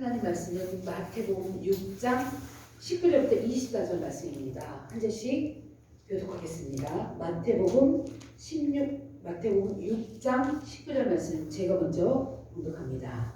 하나님 말씀은 마태복음 6장 19절부터 24절 말씀입니다. 한 절씩 교독하겠습니다. 마태복음 6장 19절 말씀 제가 먼저 공독합니다.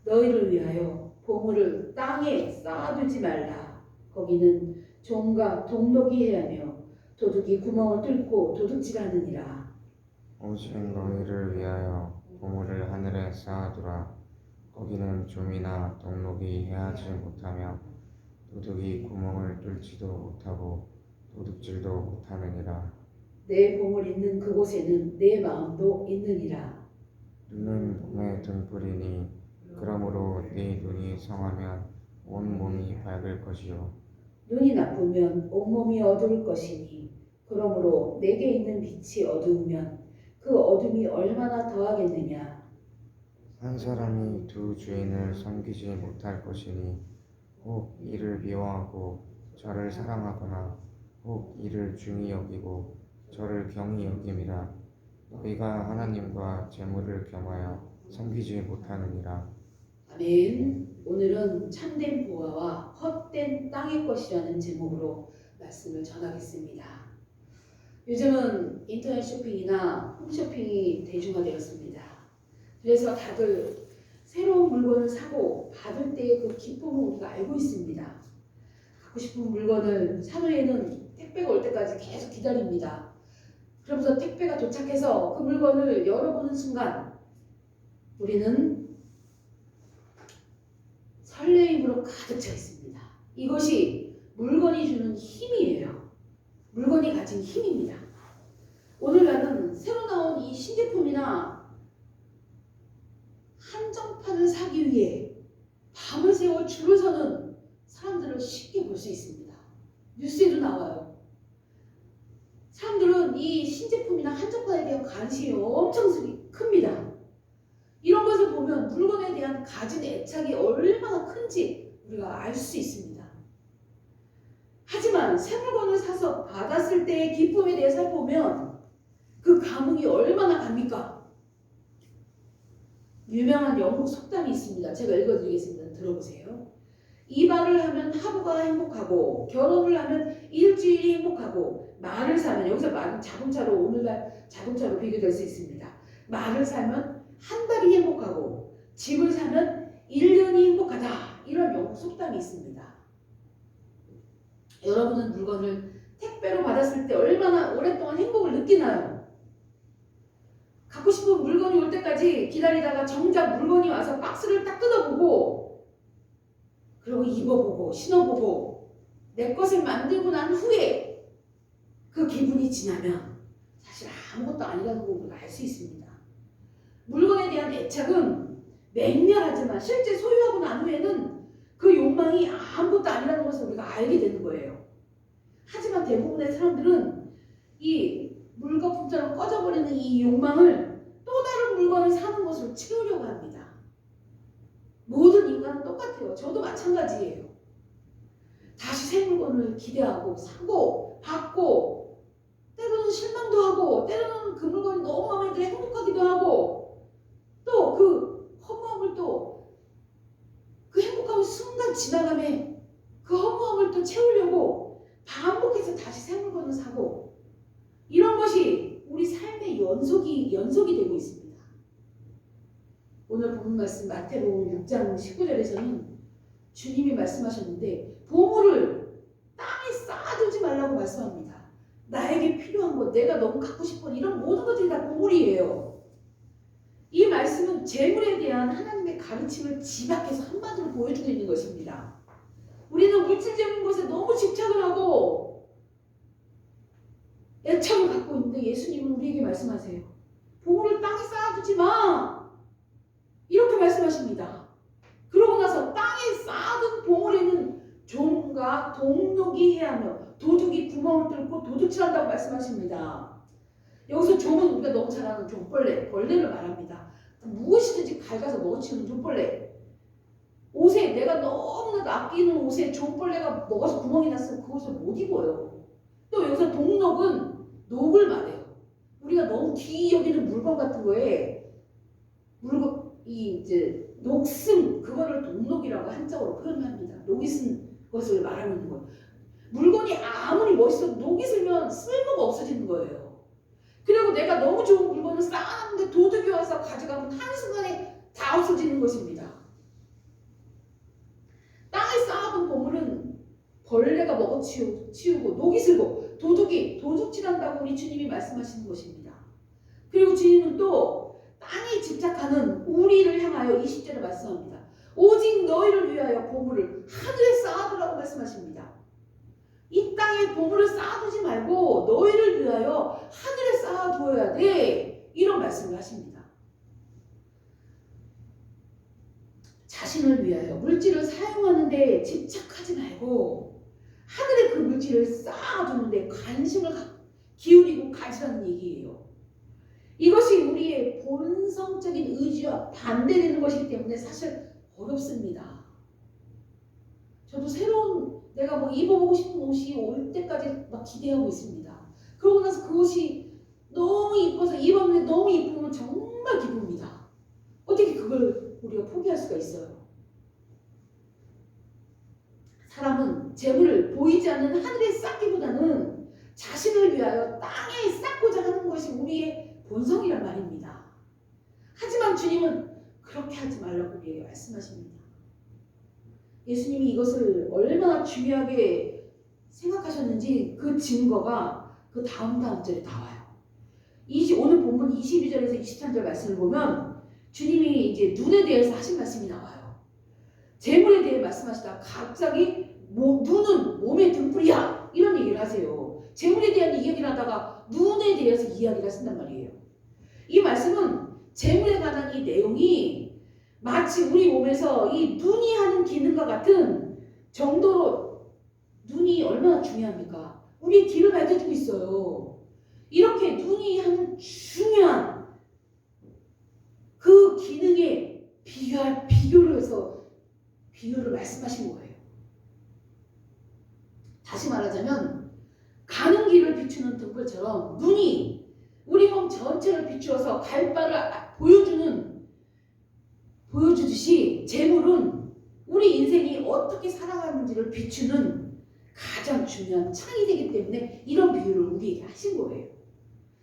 너희를 위하여 보물을 땅에 쌓아두지 말라. 거기는 종과 동록이 해하며 도둑이 구멍을 뚫고 도둑질하느니라. 오직 너희를 위하여 보물을 하늘에 쌓아두라. 거기는 좀이나 동록이 해하지 못하며 도둑이 구멍을 뚫지도 못하고 도둑질도 못하느니라. 내 보물 있는 그곳에는 내 마음도 있느니라. 눈은 몸의 등불이니 그러므로 네 눈이 성하면 온 몸이 밝을 것이요 눈이 나쁘면 온몸이 어두울 것이니 그러므로 내게 있는 빛이 어두우면 그 어둠이 얼마나 더하겠느냐. 한 사람이 두 주인을 섬기지 못할 것이니 혹 이를 미워하고 저를 사랑하거나 혹 이를 중히 여기고 저를 경히 여김이라. 너희가 하나님과 재물을 겸하여 섬기지 못하느니라. 아멘. 오늘은 참된 보화와 헛된 땅의 것이라는 제목으로 말씀을 전하겠습니다. 요즘은 인터넷 쇼핑이나 홈쇼핑이 대중화되었습니다. 그래서 다들 새로운 물건을 사고 받을 때의 그 기쁨을 우리가 알고 있습니다. 갖고 싶은 물건을 산 후에는 택배가 올 때까지 계속 기다립니다. 그러면서 택배가 도착해서 그 물건을 열어보는 순간 우리는 설레임으로 가득 차 있습니다. 이것이 물건이 주는 힘이에요. 물건이 가진 힘입니다. 오늘날은 새로 나온 이 신제품이나 한정판을 사기 위해 밤을 새워 줄을 서는 사람들을 쉽게 볼 수 있습니다. 뉴스에도 나와요. 사람들은 이 신제품이나 한정판에 대한 관심이 엄청 큽니다. 이런 것을 보면 물건에 대한 가진 애착이 얼마나 큰지 우리가 알 수 있습니다. 하지만 새 물건을 사서 받았을 때의 기쁨에 대해서 보면 그 감흥이 얼마나 갑니까? 유명한 영국 속담이 있습니다. 제가 읽어드리겠습니다. 들어보세요. 이발을 하면 하루가 행복하고 결혼을 하면 일주일이 행복하고 말을 사면, 여기서 말은 자동차로, 오늘날 자동차로 비교될 수 있습니다. 말을 사면 한 달이 행복하고 집을 사면 1년이 행복하다. 이런 영국 속담이 있습니다. 여러분은 물건을 택배로 받았을 때 얼마나 오랫동안 행복을 느끼나요? 갖고 싶은 물건이 올 때까지 기다리다가 정작 물건이 와서 박스를 딱 뜯어보고 그리고 입어보고 신어보고 내 것을 만들고 난 후에 그 기분이 지나면 사실 아무것도 아니라는 걸 우리가 알 수 있습니다. 물건에 대한 애착은 맹렬하지만 실제 소유하고 난 후에는 그 욕망이 아무것도 아니라는 것을 우리가 알게 되는 거예요. 하지만 대부분의 사람들은 이 물거품처럼 꺼져버리는 이 욕망을 또 다른 물건을 사는 것으로 채우려고 합니다. 모든 인간은 똑같아요. 저도 마찬가지예요. 다시 새 물건을 기대하고 사고 받고 때로는 실망도 하고 때로는 그 물건이 너무 마음에 들어 행복하기도 하고 또 그 허무함을 또 그 행복함이 순간 지나가면 그 허무함을 또 채우려고 반복해서 다시 새 물건을 사고 이런 것이 우리 삶의 연속이 되고 있습니다. 오늘 본문 말씀 마태복음 6장 19절에서는 주님이 말씀하셨는데 보물을 땅에 쌓아두지 말라고 말씀합니다. 나에게 필요한 것, 내가 너무 갖고 싶은 이런 모든 것들이 다 보물이에요. 이 말씀은 재물에 대한 하나님의 가르침을 지박해서 한마디로 보여주고 있는 것입니다. 우리는 물질적인 것에 너무 집착을 하고 애착을 갖고 있는데 예수님은 우리에게 말씀하세요. 보물을 땅에 쌓아두지 마. 이렇게 말씀하십니다. 그러고 나서 땅에 쌓아둔 보물에는 종과 동록이 해하며 도둑이 구멍을 뚫고 도둑질한다고 말씀하십니다. 여기서 종은 우리가 너무 잘 아는 종벌레, 벌레를 말합니다. 무엇이든지 갉아서 먹어치우는 종벌레. 옷에 내가 너무나도 아끼는 옷에 종벌레가 먹어서 구멍이 났으면 그 옷을 못 입어요. 또 여기서 동록은 녹을 말해요. 우리가 너무 귀히 여기는 물건 같은 거에 물건 이 이제 녹슨 그거를 녹록이라고 한자어로 표현합니다. 녹이 쓴 것을 말하고 있는 거예요. 물건이 아무리 멋있어도 녹이 슬면 쓸모가 없어지는 거예요. 그리고 내가 너무 좋은 물건을 쌓았는데 도둑이 와서 가져가면 한순간에 다 없어지는 것입니다. 땅에 쌓아둔 보물은 벌레가 먹어치우고 녹이 슬고 도둑이 도둑질한다고 우리 주님이 말씀하시는 것입니다. 그리고 주님은 또 땅에 집착하는 우리를 향하여 20절에 말씀합니다. 오직 너희를 위하여 보물을 하늘에 쌓아두라고 말씀하십니다. 이 땅에 보물을 쌓아두지 말고 너희를 위하여 하늘에 쌓아두어야 돼. 이런 말씀을 하십니다. 자신을 위하여 물질을 사용하는데 집착하지 말고 하늘에 그 물질을 쌓아두는데 관심을 기울이고 가지라는 얘기예요. 이것이 우리의 본성적인 의지와 반대되는 것이기 때문에 사실 어렵습니다. 저도 새로운 내가 뭐 입어보고 싶은 옷이 올 때까지 막 기대하고 있습니다. 그러고 나서 그 옷이 너무 이뻐서 입었는데 너무 이쁘면 정말 기쁩니다. 어떻게 그걸 우리가 포기할 수가 있어요? 사람은 재물을 보이지 않는 하늘에 쌓기보다는 자신을 위하여 땅에 쌓고자 하는 것이 우리의 본성이란 말입니다. 하지만 주님은 그렇게 하지 말라고 우리에게 말씀하십니다. 예수님이 이것을 얼마나 중요하게 생각하셨는지 그 증거가 그 다음 절에 나와요. 오늘 본문 22절에서 23절 말씀을 보면 주님이 이제 눈에 대해서 하신 말씀이 나와요. 재물에 대해 말씀하시다 갑자기 눈은 몸의 등불이야 이런 얘기를 하세요. 재물에 대한 이야기를 하다가 눈에 대해서 이야기를 하신단 말이에요. 이 말씀은 재물에 관한 이 내용이 마치 우리 몸에서 이 눈이 하는 기능과 같은 정도로 눈이 얼마나 중요합니까? 우리 길을 밝혀주고 있어요. 이렇게 눈이 하는 중요한 그 기능에 비교를 해서 비유를 말씀하신 거예요. 다시 말하자면 가는 길을 비추는 등불처럼 눈이 우리 몸 전체를 비추어서 갈 바를 보여주듯이 재물은 우리 인생이 어떻게 살아가는지를 비추는 가장 중요한 창이 되기 때문에 이런 비유를 우리에게 하신 거예요.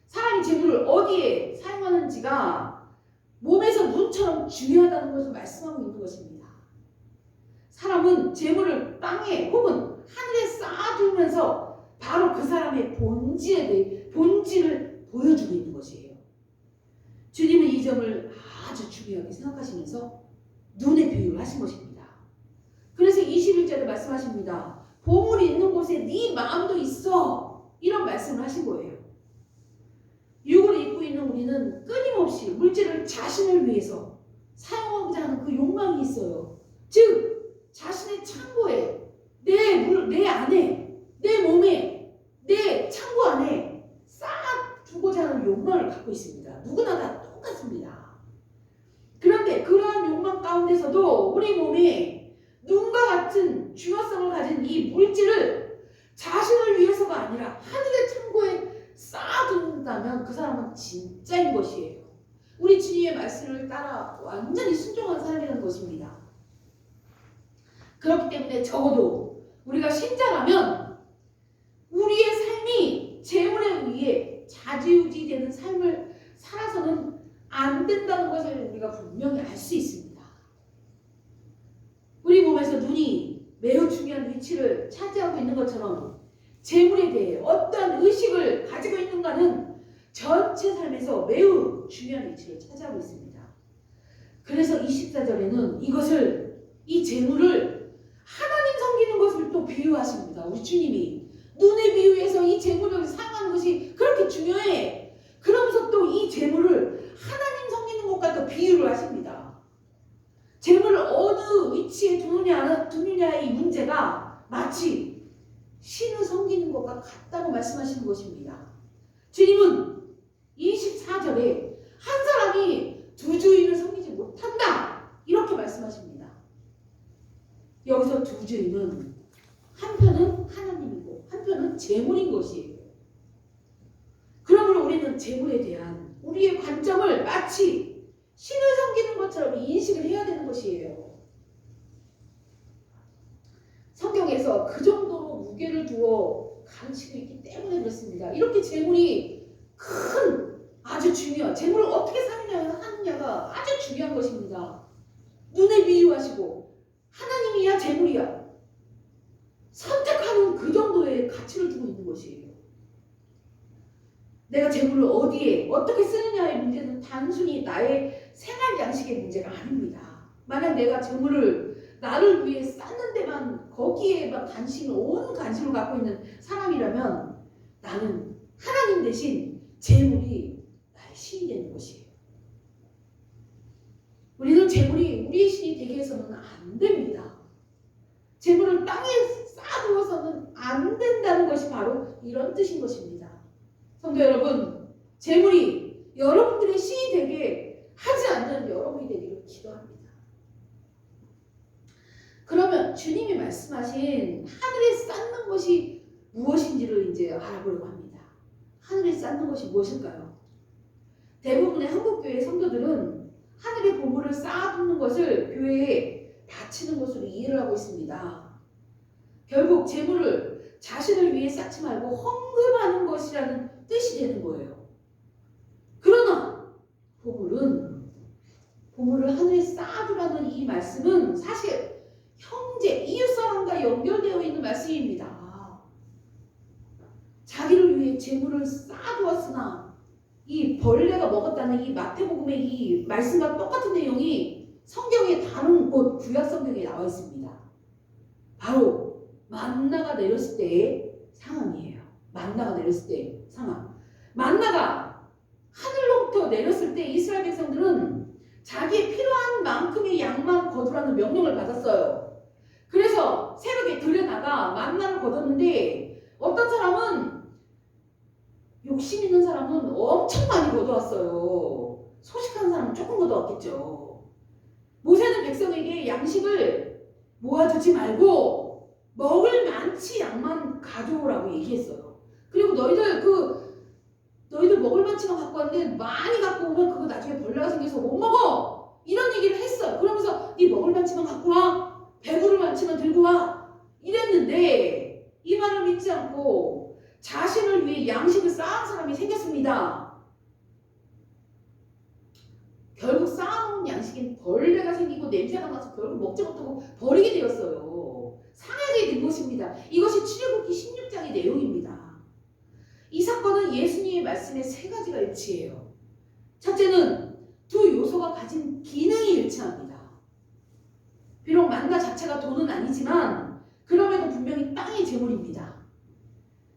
사람이 재물을 어디에 사용하는지가 몸에서 눈처럼 중요하다는 것을 말씀하고 있는 것입니다. 사람은 재물을 땅에 혹은 하늘에 쌓아두면서 바로 그 사람의 본질을 보여주고 있는 것이에요. 주님은 이 점을 아주 중요하게 생각하시면서 눈의 비유를 하신 것입니다. 그래서 21절에 말씀하십니다. 보물이 있는 곳에 네 마음도 있어. 이런 말씀을 하신 거예요. 육을 입고 있는 우리는 끊임없이 물질을 자신을 위해서 사용하고자 하는 그 욕망이 있어요. 즉 자신의 창고에 내 안에 내 몸에 내 창고 안에 쌓아두고자 하는 욕망을 갖고 있습니다. 누구나 다 똑같습니다. 그런데 그러한 욕망 가운데서도 우리 몸에 눈과 같은 중요성을 가진 이 물질을 자신을 위해서가 아니라 하늘의 창고에 쌓아둔다면 그 사람은 진짜인 것이에요. 우리 주님의 말씀을 따라 완전히 순종한 사람이라는 것입니다. 그렇기 때문에 적어도 우리가 신자라면 우리의 삶이 재물에 의해 좌지우지 되는 삶을 살아서는 안 된다는 것을 우리가 분명히 알 수 있습니다. 우리 몸에서 눈이 매우 중요한 위치를 차지하고 있는 것처럼 재물에 대해 어떤 의식을 가지고 있는가는 전체 삶에서 매우 중요한 위치를 차지하고 있습니다. 그래서 24절에는 이 재물을 하나님 섬기는 것을 또 비유하십니다. 우리 주님이 눈에 비유해서 이 재물을 사용하는 것이 그렇게 중요해. 그러면서 또 이 재물을 하나님 섬기는 것과 또 비유를 하십니다. 재물을 어느 위치에 두느냐의 문제가 마치 신을 섬기는 것과 같다고 말씀하시는 것입니다. 주님은 24절에 한 사람이 두 주인을 섬기지 못한다 이렇게 말씀하십니다. 여기서 두 주인은 한편은 하나님이고 한편은 재물인 것이에요. 그러므로 우리는 재물에 대한 우리의 관점을 마치 신을 섬기는 것처럼 인식을 해야 되는 것이에요. 성경에서 그 정도로 무게를 두어 가르치고 있기 때문에 그렇습니다. 이렇게 재물이 아주 중요한, 재물을 어떻게 하느냐가 아주 중요한 것입니다. 눈에 비유하시고 하나님이야 재물이야 선택하는 그 정도의 가치를 두고 있는 것이에요. 내가 재물을 어디에 어떻게 쓰느냐의 문제는 단순히 나의 생활 양식의 문제가 아닙니다. 만약 내가 재물을 나를 위해 쌓는 데만 거기에만 온 관심을 갖고 있는 사람이라면 나는 하나님 대신 재물이 나의 신이 되는 것이에요. 우리는 재물이 우리의 신이 되게 해서는 안 됩니다. 재물을 땅에 쌓아두어서는 안 된다는 것이 바로 이런 뜻인 것입니다. 성도 여러분, 재물이 여러분들의 신이 되게 하지 않는 여러분이 되기를 기도합니다. 그러면 주님이 말씀하신 하늘에 쌓는 것이 무엇인지를 이제 알아보려고 합니다. 하늘에 쌓는 것이 무엇일까요? 대부분의 한국교회 성도들은 하늘의 보물을 쌓아두는 것을 교회에 바치는 것으로 이해를 하고 있습니다. 결국 재물을 자신을 위해 쌓지 말고 헌금하는 것이라는 뜻이 되는 거예요. 그러나 보물을 하늘에 쌓아두라는 이 말씀은 사실 형제, 이웃사람과 연결되어 있는 말씀입니다. 자기를 위해 재물을 쌓아두었으나 이 벌레가 먹었다는 이 마태복음의 이 말씀과 똑같은 내용이 성경의 다른 곳 구약 성경에 나와 있습니다. 바로 만나가 내렸을 때의 상황이에요. 만나가 내렸을 때의 상황. 만나가 하늘로부터 내렸을 때 이스라엘 백성들은 자기의 필요한 만큼의 양만 거두라는 명령을 받았어요. 그래서 새벽에 들여나가 만나를 거뒀는데 어떤 사람은 욕심 있는 사람은 엄청 많이 거두었어요. 소식한 사람은 조금 거두었겠죠. 모세는 백성에게 양식을 모아두지 말고 먹을 만치 양만 가져오라고 얘기했어요. 그리고 너희들 먹을 만치만 갖고 왔는데 많이 갖고 오면 그거 나중에 벌레가 생겨서 못 먹어. 이런 얘기를 했어요. 그러면서 네 먹을 만치만 갖고 와. 배부를 만치만 들고 와. 이랬는데 이 말을 믿지 않고 자신을 위해 양식을 쌓은 사람이 생겼습니다. 결국 쌓아놓은 양식엔 벌레가 생기고 냄새가 나서 결국 먹지 못하고 버리게 되었어요. 상하게 된 것입니다. 이것이 출애굽기 16장의 내용입니다. 이 사건은 예수님의 말씀에 세 가지가 일치해요. 첫째는 두 요소가 가진 기능이 일치합니다. 비록 만나 자체가 돈은 아니지만 그럼에도 분명히 땅의 재물입니다.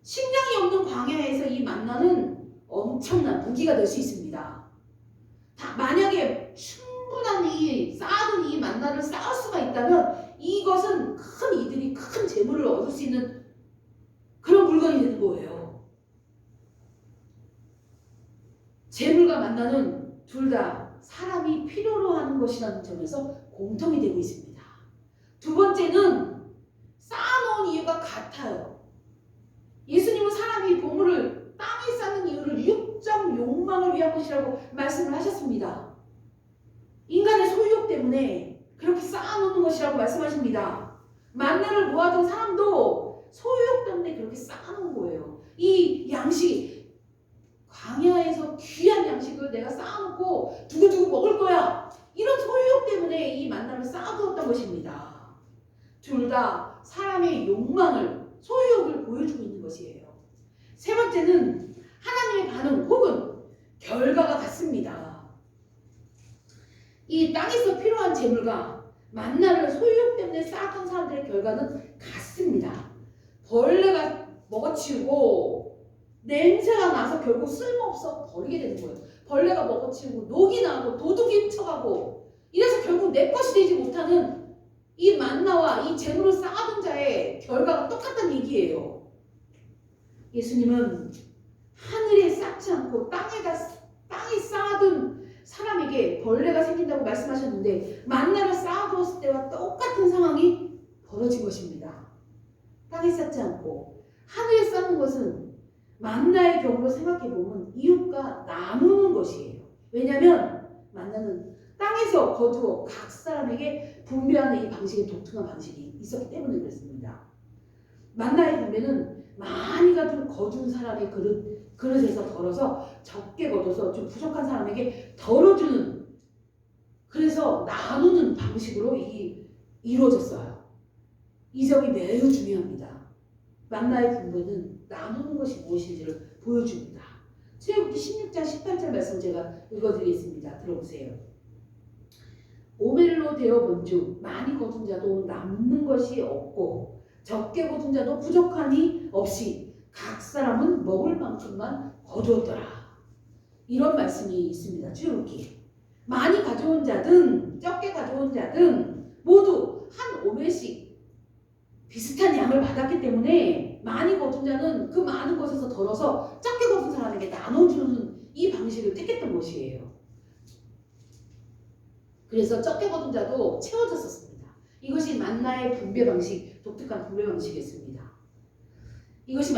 식량이 없는 광야에서 이 만나는 엄청난 무기가 될 수 있습니다. 만약에 충분한 쌓아둔 이 만나를 쌓을 수가 있다면 이것은 이들이 큰 재물을 얻을 수 있는 그런 물건이 되는 거예요. 재물과 만나는 둘 다 사람이 필요로 하는 것이라는 점에서 공통이 되고 있습니다. 두 번째는 쌓아놓은 이유가 같아요. 예수님은 사람이 보물을 땅에 쌓는 이유를 육적 욕망을 위한 것이라고 말씀을 하셨습니다. 인간의 소유욕 때문에 그렇게 쌓아놓는 것이라고 말씀하십니다. 만나를 모아둔 사람도 소유욕 때문에 그렇게 쌓아놓은 거예요. 이 양식, 광야에서 귀한 양식을 내가 쌓아놓고 두고두고 먹을 거야. 이런 소유욕 때문에 이 만나를 쌓아두었던 것입니다. 둘 다 사람의 욕망을, 소유욕을 보여주고 있는 것이에요. 세 번째는 하나님의 반응 혹은 결과가 같습니다. 이 땅에서 필요한 재물과 만나를 소유욕 때문에 쌓았던 사람들의 결과는 같습니다. 벌레가 먹어치우고 냄새가 나서 결국 쓸모없어 버리게 되는 거예요. 벌레가 먹어치우고 녹이 나고 도둑이 훔쳐가고 이래서 결국 내 것이 되지 못하는 이 만나와 이 재물을 쌓아둔 자의 결과가 똑같다는 얘기예요. 예수님은 하늘에 쌓지 않고 땅에 쌓아둔 사람에게 벌레가 생긴다고 말씀하셨는데 만나를 쌓아두었을 때와 똑같은 상황이 벌어진 것입니다. 땅에 쌓지 않고 하늘에 쌓는 것은 만나의 경우로 생각해보면 이웃과 나누는 것이에요. 왜냐하면 만나는 땅에서 거두어 각 사람에게 분배하는 이 방식의 독특한 방식이 있었기 때문에 그렇습니다. 만나의 분배는 많이 거둔 사람의 그릇에서 덜어서 적게 거둬서 좀 부족한 사람에게 덜어주는, 그래서 나누는 방식으로 이루어졌어요. 이 점이 매우 중요합니다. 만나의 분배는 나누는 것이 무엇인지를 보여줍니다. 출애굽기 16장 18절 말씀 제가 읽어드리겠습니다. 들어보세요. 오멜로 되어 본즉 많이 거둔 자도 남는 것이 없고 적게 거둔 자도 부족함이 없이 각 사람은 먹을 만큼만 거두었더라. 이런 말씀이 있습니다. 출애굽기. 많이 가져온 자든 적게 가져온 자든 모두 한 오멜씩 비슷한 양을 받았기 때문에 많이 거둔 자는 그 많은 것에서 덜어서 적게 거둔 사람에게 나눠주는 이 방식을 택했던 것이에요. 그래서 적게 거둔 자도 채워졌었습니다. 이것이 만나의 분배 방식, 독특한 분배 방식이었습니다. 이것이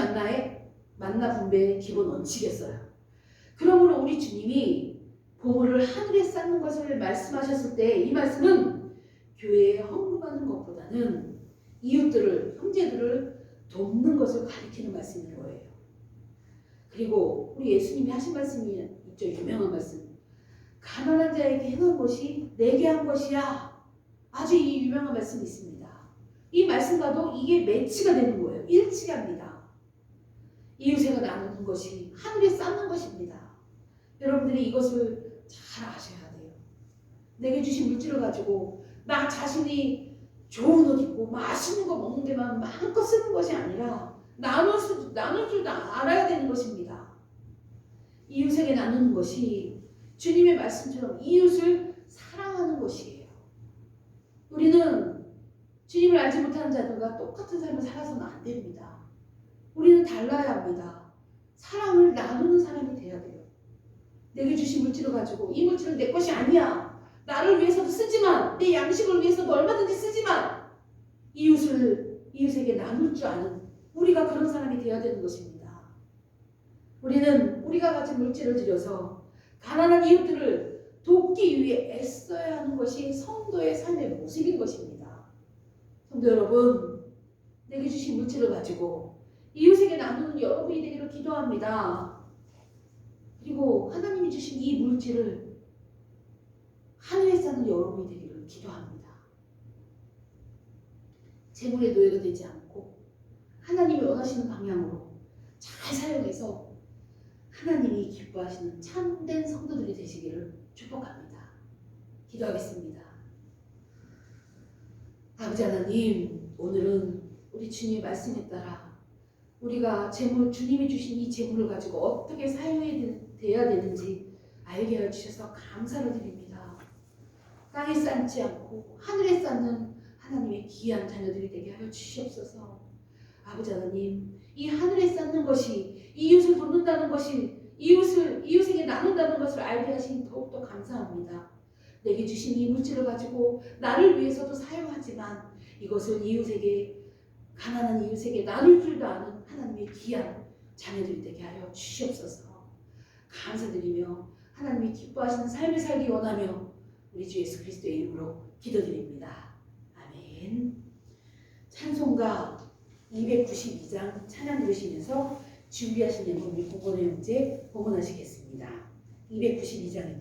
만나 분배의 기본 원칙이었어요. 그러므로 우리 주님이 보물을 하늘에 쌓는 것을 말씀하셨을 때 이 말씀은 교회에 헌금하는 것보다는 이웃들을, 형제들을 돕는 것을 가리키는 말씀인 거예요. 그리고 우리 예수님이 하신 말씀이 있죠. 유명한 말씀. 가난한 자에게 행한 것이 내게 한 것이야. 아주 이 유명한 말씀이 있습니다. 이 말씀과도 이게 매치가 되는 거예요. 일치합니다. 이웃에게 나누는 것이 하늘에 쌓는 것입니다. 여러분들이 이것을 잘 아셔야 돼요. 내게 주신 물질을 가지고 나 자신이 좋은 옷 입고 맛있는 거 먹는 데만 마음껏 쓰는 것이 아니라 나눌 줄도 알아야 되는 것입니다. 이웃에게 나누는 것이 주님의 말씀처럼 이웃을 사랑하는 것이에요. 우리는 주님을 알지 못하는 자들과 똑같은 삶을 살아서는 안 됩니다. 우리는 달라야 합니다. 사랑을 나누는 사람이 돼야 돼요. 내게 주신 물질을 가지고 이 물질은 내 것이 아니야. 나를 위해서도 쓰지만, 내 양식을 위해서도 얼마든지 쓰지만 이웃에게 나눌 줄 아는 우리가 그런 사람이 되어야 되는 것입니다. 우리는 우리가 가진 물질을 들여서 가난한 이웃들을 돕기 위해 애써야 하는 것이 성도의 삶의 모습인 것입니다. 성도 여러분, 내게 주신 물질을 가지고 이웃에게 나누는 여러분이 되기를 기도합니다. 그리고 하나님이 주신 이 물질을 하늘에 쌓는 여러분이 되기를 기도합니다. 재물의 노예가 되지 않고 하나님이 원하시는 방향으로 잘 사용해서 하나님이 기뻐하시는 참된 성도들이 되시기를 축복합니다. 기도하겠습니다. 아버지 하나님, 오늘은 우리 주님의 말씀에 따라 우리가 주님이 주신 이 재물을 가지고 어떻게 사용해야 되는지 알게 하여 주셔서 감사를 드립니다. 땅에 쌓지 않고 하늘에 쌓는 하나님의 귀한 자녀들이 되게 하여 주시옵소서. 아버지 하나님, 이 하늘에 쌓는 것이 이웃을 돕는다는 것이 이웃에게 나눈다는 것을 알게 하시니 더욱더 감사합니다. 내게 주신 이 물질을 가지고 나를 위해서도 사용하지만 이것을 가난한 이웃에게 나눌 줄도 아는 하나님의 귀한 자녀들이 되게 하여 주시옵소서. 감사드리며 하나님이 기뻐하시는 삶을 살기 원하며 우리 주 예수 그리스도의 이름으로 기도드립니다. 아멘. 찬송가 292장 찬양 부르시면서 준비하신 예물 우리 공건의 형제 봉헌하시겠습니다. 292장입니다.